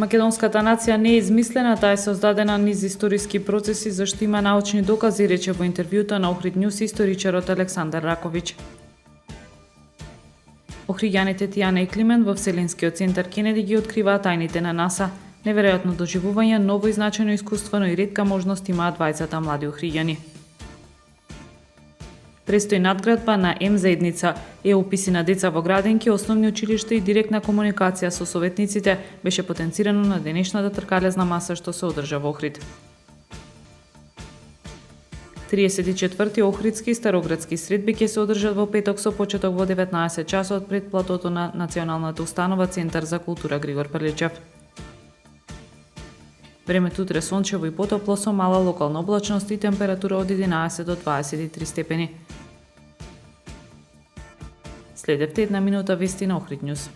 Македонската нација не е измислена, таа е создадена низ историски процеси за што има научни докази, рече во интервјуто на Охрид Нјус историчарот Александар Раковиќ. Охриѓаните Тијана и Климент во Вселенскиот центар Кенеди ги откриваат тајните на НАСА. Неверојатно доживување, ново и значајно искуство, но и ретка можност имаат двајцата млади охриѓани. Престои надградба на М-заедница, описи на деца во градинки, основни училишта и директна комуникација со советниците беше потенцирано на денешната тркалезна маса што се одржа во Охрид. 34-ти Охридски и Староградски средби ќе се одржат во петок со почеток во 19 часот пред платото на Националната установа Центар за култура Григор Прличев. Времето утре сончево и потопло со мала локална облачност и температура од 11 до 23 степени. Следевте една минута вести на Охрид Нјус.